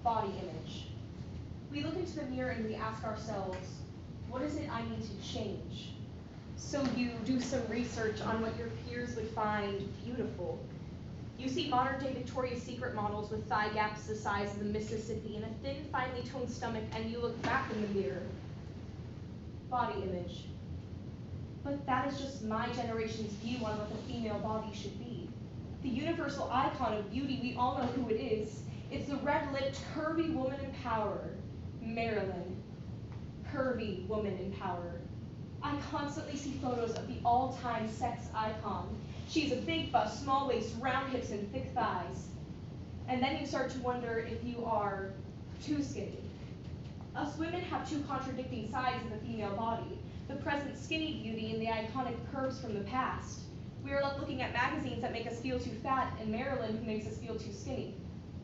body image. We look into the mirror and we ask ourselves, what is it I need to change? So you do some research on what your peers would find beautiful. You see modern-day Victoria's Secret models with thigh gaps the size of the Mississippi and a thin, finely toned stomach, and you look back in the mirror. Body image. But that is just my generation's view on what the female body should be. The universal icon of beauty, we all know who it is. It's the red-lipped, curvy woman in power, Marilyn. Curvy woman in power. I constantly see photos of the all-time sex icon. She's a big bust, small waist, round hips, and thick thighs. And then you start to wonder if you are too skinny. Us women have two contradicting sides of the female body, the present skinny beauty and the iconic curves from the past. We are left looking at magazines that make us feel too fat, and Marilyn who makes us feel too skinny.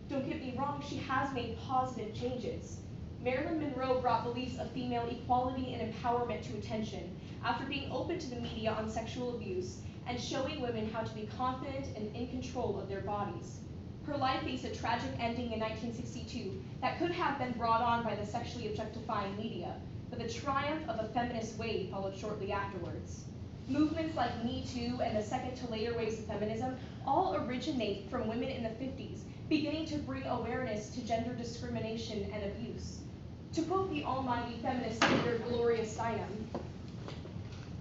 Don't get me wrong, she has made positive changes. Marilyn Monroe brought beliefs of female equality and empowerment to attention after being open to the media on sexual abuse and showing women how to be confident and in control of their bodies. Her life faced a tragic ending in 1962 that could have been brought on by the sexually objectifying media, but the triumph of a feminist wave followed shortly afterwards. Movements like Me Too and the second to later waves of feminism all originate from women in the 50s, beginning to bring awareness to gender discrimination and abuse. To quote the almighty feminist leader Gloria Steinem,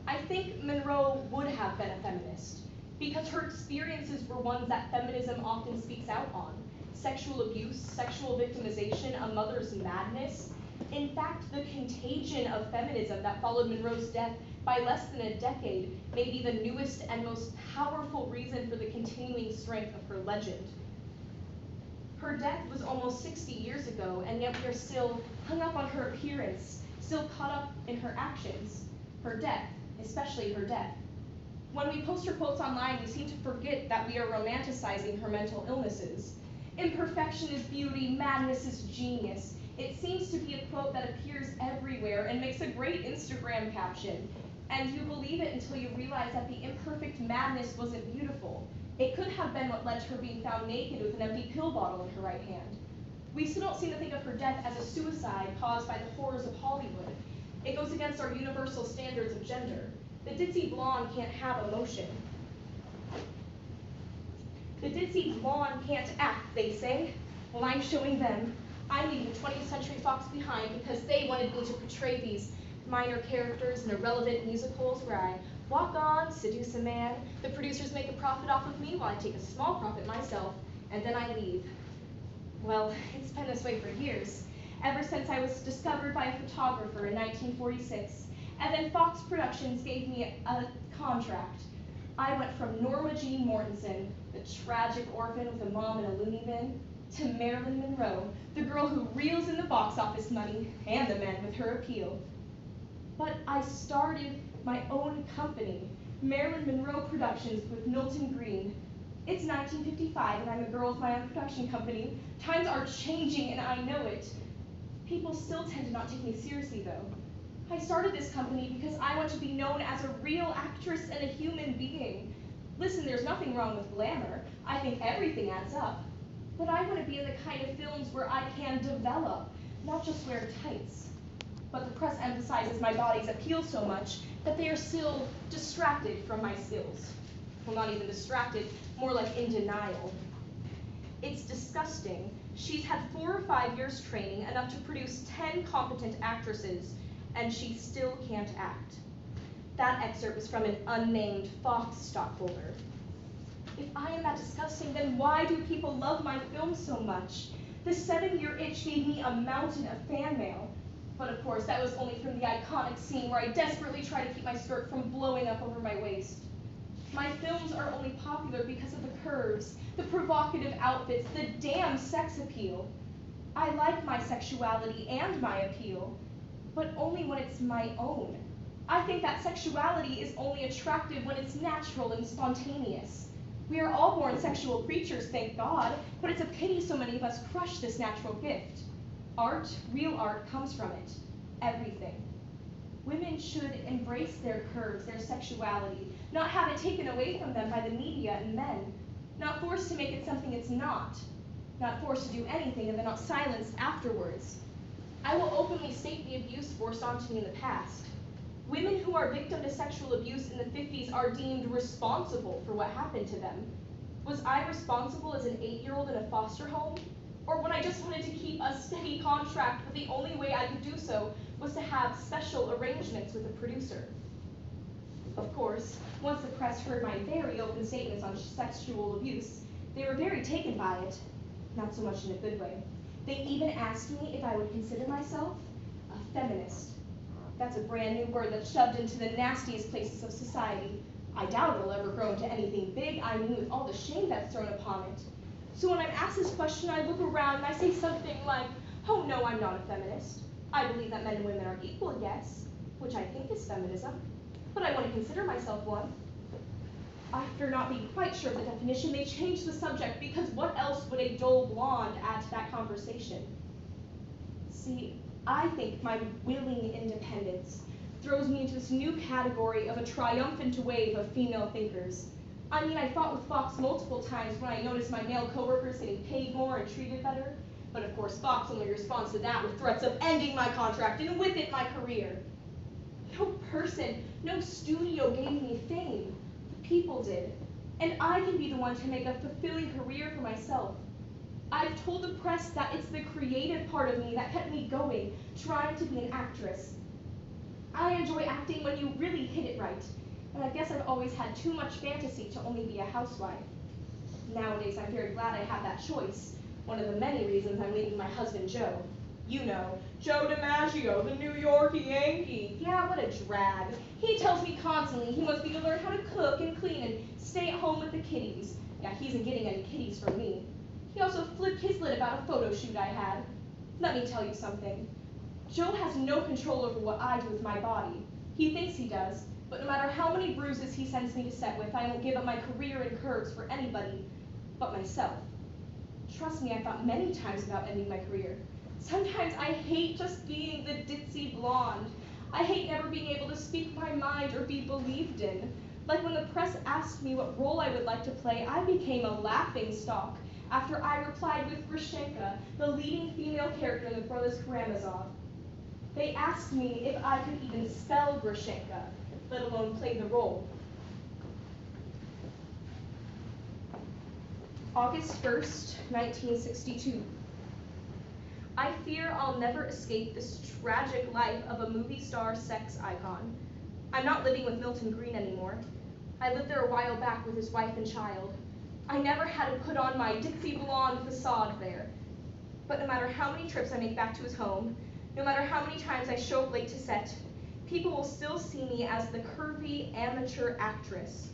I think Monroe would have been a feminist because her experiences were ones that feminism often speaks out on. Sexual abuse, sexual victimization, a mother's madness. In fact, the contagion of feminism that followed Monroe's death by less than a decade may be the newest and most powerful reason for the continuing strength of her legend. Her death was almost 60 years ago, and yet we are still hung up on her appearance, still caught up in her actions. Her death, especially her death. When we post her quotes online, we seem to forget that we are romanticizing her mental illnesses. Imperfection is beauty, madness is genius. It seems to be a quote that appears everywhere and makes a great Instagram caption. And you believe it until you realize that the imperfect madness wasn't beautiful. It could have been what led to her being found naked with an empty pill bottle in her right hand. We still don't seem to think of her death as a suicide caused by the horrors of Hollywood. It goes against our universal standards of gender. The ditzy blonde can't have emotion. The ditzy blonde can't act, they say. Well, I'm showing them. I'm leaving the 20th Century Fox behind because they wanted me to portray these minor characters in irrelevant musicals where I walk on, seduce a man, the producers make a profit off of me while I take a small profit myself, and then I leave. Well, it's been this way for years, ever since I was discovered by a photographer in 1946, and then Fox Productions gave me a contract. I went from Norma Jean Mortensen, the tragic orphan with a mom in a loony bin, to Marilyn Monroe, the girl who reels in the box office money and the men with her appeal. But I started my own company, Marilyn Monroe Productions with Milton Green. It's 1955 and I'm a girl with my own production company. Times are changing and I know it. People still tend to not take me seriously though. I started this company because I want to be known as a real actress and a human being. Listen, there's nothing wrong with glamour. I think everything adds up. But I want to be in the kind of films where I can develop, not just wear tights. But the press emphasizes my body's appeal so much that they are still distracted from my skills. Well, not even distracted, more like in denial. It's disgusting. She's had 4 or 5 years training, enough to produce 10 competent actresses, and she still can't act. That excerpt was from an unnamed Fox stockholder. If I am that disgusting, then why do people love my films so much? The 7-year itch gave me a mountain of fan mail. But of course, that was only from the iconic scene where I desperately try to keep my skirt from blowing up over my waist. My films are only popular because of the curves, the provocative outfits, the damn sex appeal. I like my sexuality and my appeal, but only when it's my own. I think that sexuality is only attractive when it's natural and spontaneous. We are all born sexual creatures, thank God, but it's a pity so many of us crush this natural gift. Art, real art, comes from it. Everything. Women should embrace their curves, their sexuality, not have it taken away from them by the media and men, not forced to make it something it's not. not forced to do anything and then not silenced afterwards. I will openly state the abuse forced onto me in the past. Women who are victim to sexual abuse in the 50s are deemed responsible for what happened to them. Was I responsible as an 8-year-old in a foster home? Or when I just wanted to keep a steady contract, but the only way I could do so was to have special arrangements with a producer? Of course, once the press heard my very open statements on sexual abuse, they were very taken by it, not so much in a good way. They even asked me if I would consider myself a feminist. That's a brand new word that's shoved into the nastiest places of society. I doubt it'll ever grow into anything big, I mean, with all the shame that's thrown upon it. So when I'm asked this question, I look around and I say something like, oh no, I'm not a feminist. I believe that men and women are equal, yes, which I think is feminism, but I want to consider myself one. After not being quite sure of the definition, they changed the subject because what else would a dull blonde add to that conversation? See, I think my willing independence throws me into this new category of a triumphant wave of female thinkers. I mean, I fought with Fox multiple times when I noticed my male coworkers getting paid more and treated better. But of course, Fox only responds to that with threats of ending my contract and with it my career. No person, no studio gave me fame. The people did. And I can be the one to make a fulfilling career for myself. I've told the press that it's the creative part of me that kept me going, trying to be an actress. I enjoy acting when you really hit it right, and I guess I've always had too much fantasy to only be a housewife. Nowadays, I'm very glad I have that choice. One of the many reasons I'm leaving my husband, Joe. You know, Joe DiMaggio, the New York Yankee. Yeah, what a drag. He tells me constantly he wants me to learn how to cook and clean and stay at home with the kiddies. Yeah, he isn't getting any kiddies from me. He also flipped his lid about a photo shoot I had. Let me tell you something. Joe has no control over what I do with my body. He thinks he does, but no matter how many bruises he sends me to set with, I won't give up my career and curves for anybody but myself. Trust me, I've thought many times about ending my career. Sometimes I hate just being the ditzy blonde. I hate never being able to speak my mind or be believed in. Like when the press asked me what role I would like to play, I became a laughingstock after I replied with Grushenka, the leading female character in the Brothers Karamazov. They asked me if I could even spell Grushenka, let alone play the role. August 1st, 1962. I fear I'll never escape this tragic life of a movie star sex icon. I'm not living with Milton Green anymore. I lived there a while back with his wife and child. I never had to put on my ditzy blonde facade there. But no matter how many trips I make back to his home, no matter how many times I show up late to set, people will still see me as the curvy amateur actress.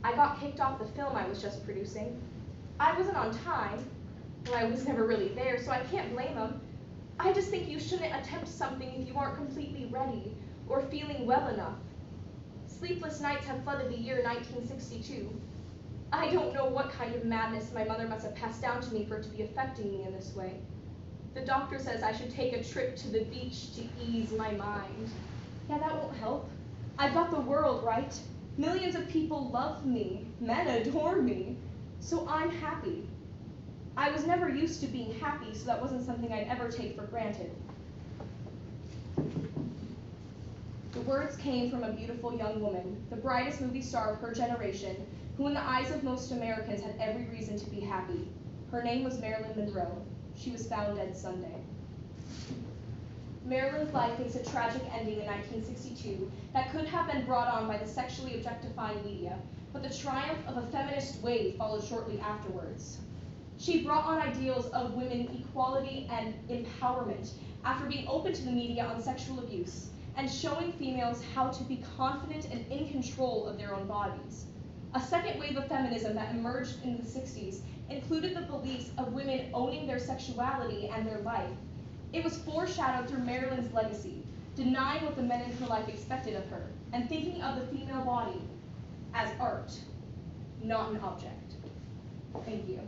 I got kicked off the film I was just producing. I wasn't on time. Well, I was never really there, so I can't blame them. I just think you shouldn't attempt something if you aren't completely ready or feeling well enough. Sleepless nights have flooded the year 1962. I don't know what kind of madness my mother must have passed down to me for it to be affecting me in this way. The doctor says I should take a trip to the beach to ease my mind. Yeah, that won't help. I've got the world, right? Millions of people love me. Men adore me. So I'm happy. I was never used to being happy, so that wasn't something I'd ever take for granted. The words came from a beautiful young woman, the brightest movie star of her generation, who in the eyes of most Americans had every reason to be happy. Her name was Marilyn Monroe. She was found dead Sunday. Marilyn's life faced a tragic ending in 1962 that could have been brought on by the sexually objectifying media, but the triumph of a feminist wave followed shortly afterwards. She brought on ideals of women equality and empowerment after being open to the media on sexual abuse and showing females how to be confident and in control of their own bodies. A second wave of feminism that emerged in the 60s included the beliefs of women owning their sexuality and their life. It was foreshadowed through Marilyn's legacy, denying what the men in her life expected of her, and thinking of the female body as art, not an object. Thank you.